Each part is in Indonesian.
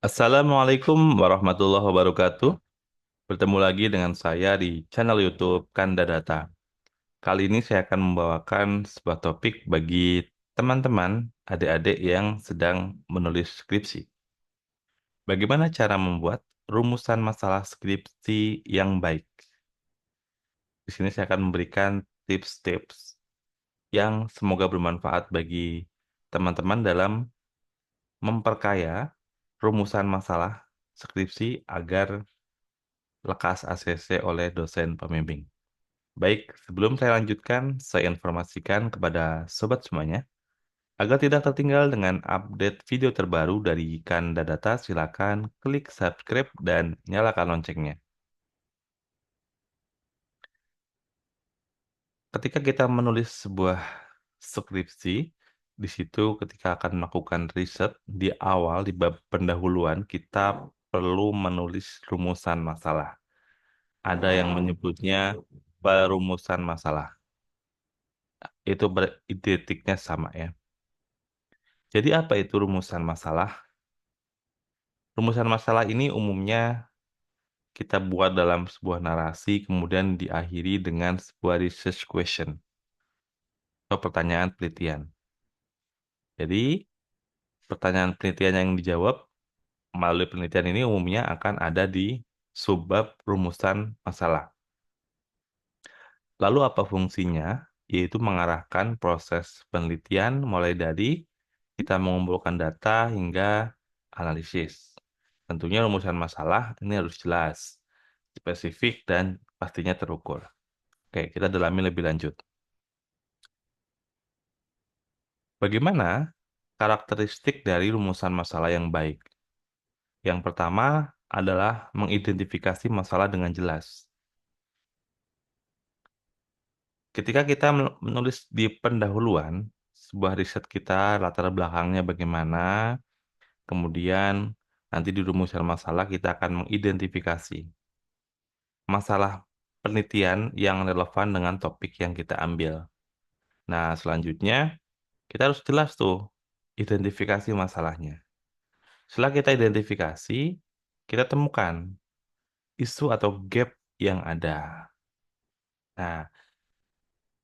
Assalamualaikum warahmatullahi wabarakatuh. Bertemu lagi dengan saya di channel YouTube Kanda Data. Kali ini saya akan membawakan sebuah topik bagi teman-teman, adik-adik yang sedang menulis skripsi. Bagaimana cara membuat rumusan masalah skripsi yang baik? Di sini saya akan memberikan tips-tips yang semoga bermanfaat bagi teman-teman dalam memperkaya rumusan masalah skripsi agar lekas ACC oleh dosen pembimbing. Baik, sebelum saya lanjutkan, saya informasikan kepada sobat semuanya, agar tidak tertinggal dengan update video terbaru dari Kanda Data, silakan klik subscribe dan nyalakan loncengnya. Ketika kita menulis sebuah skripsi, di situ ketika akan melakukan riset, di awal, di bab pendahuluan, kita perlu menulis rumusan masalah. Ada yang menyebutnya perumusan masalah. Itu identiknya sama ya. Jadi apa itu rumusan masalah? Rumusan masalah ini umumnya kita buat dalam sebuah narasi, kemudian diakhiri dengan sebuah research question atau pertanyaan penelitian. Jadi pertanyaan penelitian yang dijawab melalui penelitian ini umumnya akan ada di subbab rumusan masalah. Lalu apa fungsinya? Yaitu mengarahkan proses penelitian mulai dari kita mengumpulkan data hingga analisis. Tentunya rumusan masalah ini harus jelas, spesifik, dan pastinya terukur. Oke, kita dalami lebih lanjut. Bagaimana karakteristik dari rumusan masalah yang baik? Yang pertama adalah mengidentifikasi masalah dengan jelas. Ketika kita menulis di pendahuluan, sebuah riset kita latar belakangnya bagaimana, kemudian nanti di rumusan masalah kita akan mengidentifikasi masalah penelitian yang relevan dengan topik yang kita ambil. Nah, selanjutnya kita harus jelas tuh identifikasi masalahnya. Setelah kita identifikasi, kita temukan isu atau gap yang ada. Nah,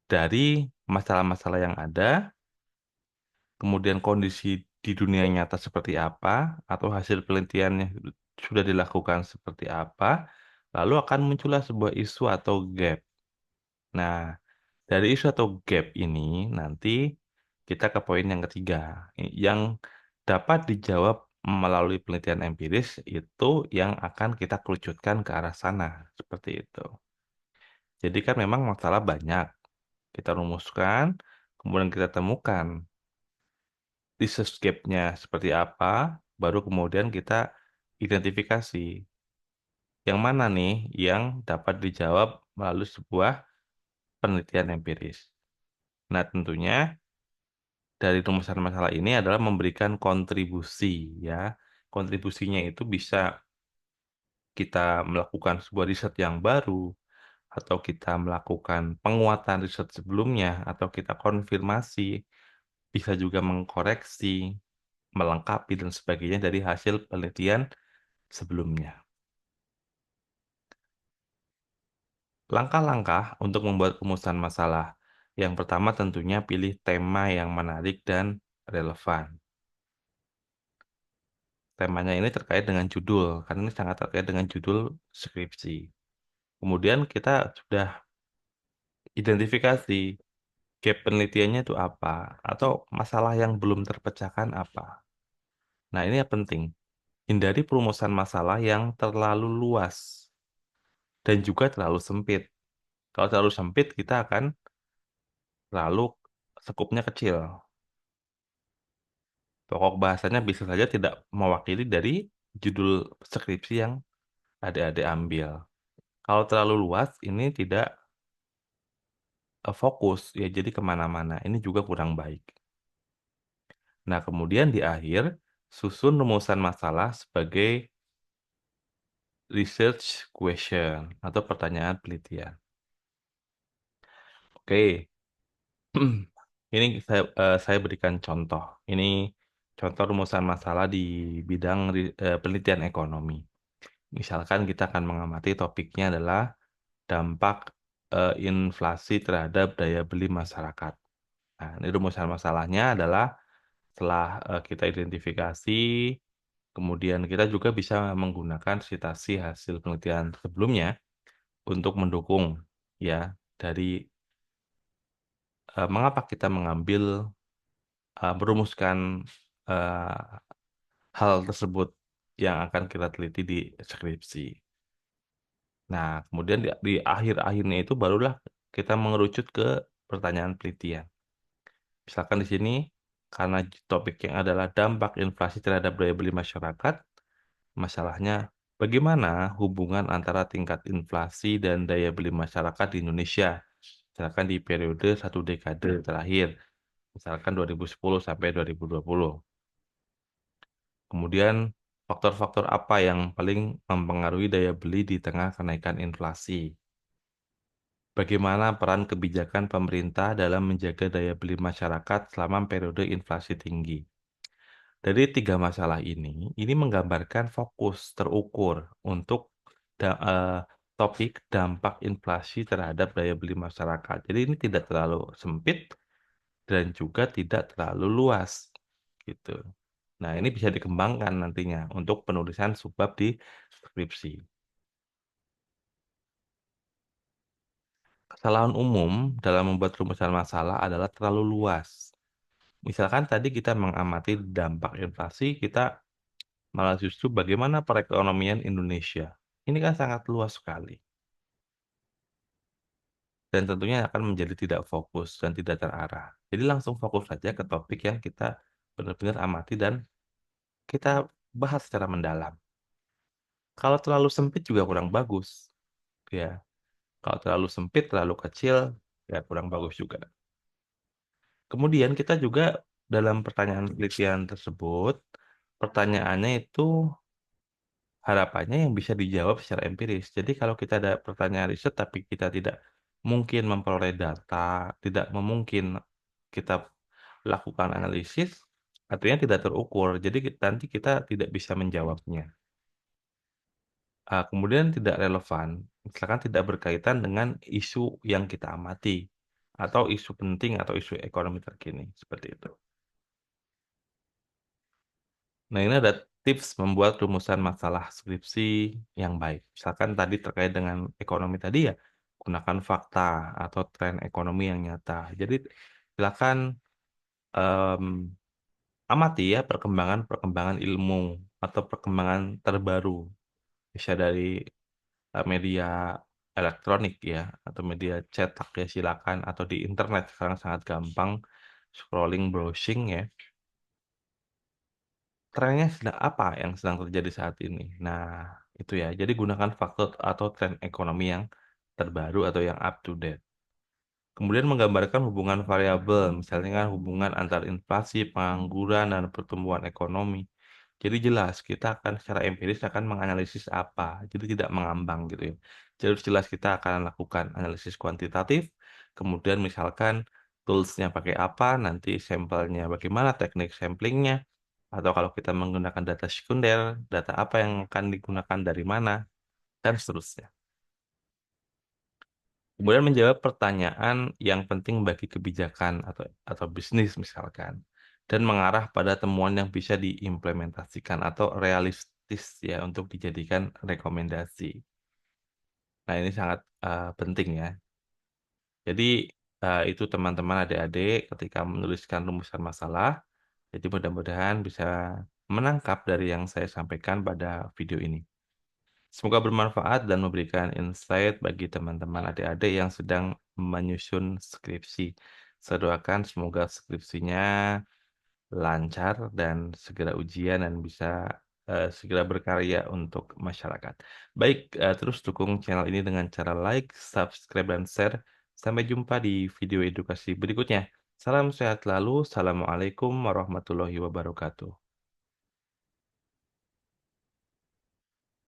dari masalah-masalah yang ada, kemudian kondisi di dunia nyata seperti apa, atau hasil penelitiannya sudah dilakukan seperti apa, lalu akan muncullah sebuah isu atau gap. Nah, dari isu atau gap ini nanti kita ke poin yang ketiga, yang dapat dijawab melalui penelitian empiris itu yang akan kita kerucutkan ke arah sana, seperti itu. Jadi kan memang masalah banyak, kita rumuskan, kemudian kita temukan research gap-nya seperti apa, baru kemudian kita identifikasi yang mana nih yang dapat dijawab melalui sebuah penelitian empiris. Nah, tentunya dari rumusan masalah ini adalah memberikan kontribusi ya. Kontribusinya itu bisa kita melakukan sebuah riset yang baru atau kita melakukan penguatan riset sebelumnya atau kita konfirmasi, bisa juga mengkoreksi, melengkapi dan sebagainya dari hasil penelitian sebelumnya. Langkah-langkah untuk membuat rumusan masalah. Yang pertama tentunya pilih tema yang menarik dan relevan. Temanya ini terkait dengan judul, karena ini sangat terkait dengan judul skripsi. Kemudian kita sudah identifikasi gap penelitiannya itu apa, atau masalah yang belum terpecahkan apa. Nah, ini yang penting. Hindari perumusan masalah yang terlalu luas dan juga terlalu sempit. Kalau terlalu sempit, kita akan terlalu sekupnya kecil. Pokok bahasanya bisa saja tidak mewakili dari judul skripsi yang adik-adik ambil. Kalau terlalu luas, ini tidak fokus, ya jadi kemana-mana. Ini juga kurang baik. Nah, kemudian di akhir, susun rumusan masalah sebagai research question atau pertanyaan penelitian. Oke, ini saya berikan contoh. Ini contoh rumusan masalah di bidang penelitian ekonomi. Misalkan kita akan mengamati topiknya adalah dampak inflasi terhadap daya beli masyarakat. Nah, ini rumusan masalahnya adalah setelah kita identifikasi, kemudian kita juga bisa menggunakan citasi hasil penelitian sebelumnya untuk mendukung ya dari mengapa kita mengambil merumuskan eh, hal tersebut yang akan kita teliti di skripsi. Nah, kemudian di akhir-akhirnya itu barulah kita mengerucut ke pertanyaan penelitian. Misalkan di sini, karena topiknya adalah dampak inflasi terhadap daya beli masyarakat, masalahnya bagaimana hubungan antara tingkat inflasi dan daya beli masyarakat di Indonesia, misalkan di periode satu dekade terakhir, misalkan 2010 sampai 2020. Kemudian, faktor-faktor apa yang paling mempengaruhi daya beli di tengah kenaikan inflasi? Bagaimana peran kebijakan pemerintah dalam menjaga daya beli masyarakat selama periode inflasi tinggi? Dari tiga masalah ini menggambarkan fokus terukur untuk topik dampak inflasi terhadap daya beli masyarakat. Jadi ini tidak terlalu sempit dan juga tidak terlalu luas, gitu. Nah, ini bisa dikembangkan nantinya untuk penulisan subbab di skripsi. Kesalahan umum dalam membuat rumusan masalah adalah terlalu luas. Misalkan tadi kita mengamati dampak inflasi, kita malah justru bagaimana perekonomian Indonesia. Ini kan sangat luas sekali. Dan tentunya akan menjadi tidak fokus dan tidak terarah. Jadi langsung fokus saja ke topik yang kita benar-benar amati dan kita bahas secara mendalam. Kalau terlalu sempit juga kurang bagus. Ya, kalau terlalu sempit, terlalu kecil, ya kurang bagus juga. Kemudian kita juga dalam pertanyaan penelitian tersebut, pertanyaannya itu harapannya yang bisa dijawab secara empiris. Jadi kalau kita ada pertanyaan riset tapi kita tidak mungkin memperoleh data, tidak memungkin kita lakukan analisis, artinya tidak terukur. Jadi nanti kita tidak bisa menjawabnya. Kemudian tidak relevan, misalkan tidak berkaitan dengan isu yang kita amati, atau isu penting atau isu ekonomi terkini, seperti itu. Nah, ini ada tips membuat rumusan masalah skripsi yang baik. Misalkan tadi terkait dengan ekonomi tadi ya, gunakan fakta atau tren ekonomi yang nyata. Jadi silakan em, amati ya perkembangan-perkembangan ilmu atau perkembangan terbaru. Bisa dari media elektronik ya, atau media cetak ya silakan, atau di internet sekarang sangat gampang scrolling, browsing ya. Trennya sedang apa yang sedang terjadi saat ini? Nah, itu ya. Jadi gunakan faktor atau tren ekonomi yang terbaru atau yang up to date. Kemudian menggambarkan hubungan variabel, misalnya kan hubungan antar inflasi, pengangguran, dan pertumbuhan ekonomi. Jadi jelas, kita akan secara empiris akan menganalisis apa. Jadi tidak mengambang gitu ya. Jadi jelas kita akan lakukan analisis kuantitatif, kemudian misalkan toolsnya pakai apa, nanti sampelnya bagaimana, teknik samplingnya, atau kalau kita menggunakan data sekunder, data apa yang akan digunakan dari mana, dan seterusnya. Kemudian menjawab pertanyaan yang penting bagi kebijakan atau bisnis misalkan, dan mengarah pada temuan yang bisa diimplementasikan atau realistis ya untuk dijadikan rekomendasi. Nah, ini sangat penting ya. Jadi itu teman-teman adik-adik ketika menuliskan rumusan masalah. Jadi mudah-mudahan bisa menangkap dari yang saya sampaikan pada video ini. Semoga bermanfaat dan memberikan insight bagi teman-teman adik-adik yang sedang menyusun skripsi. Saya doakan semoga skripsinya lancar dan segera ujian dan bisa segera berkarya untuk masyarakat. Baik, terus dukung channel ini dengan cara like, subscribe, dan share. Sampai jumpa di video edukasi berikutnya. Salam sehat selalu. Assalamualaikum warahmatullahi wabarakatuh.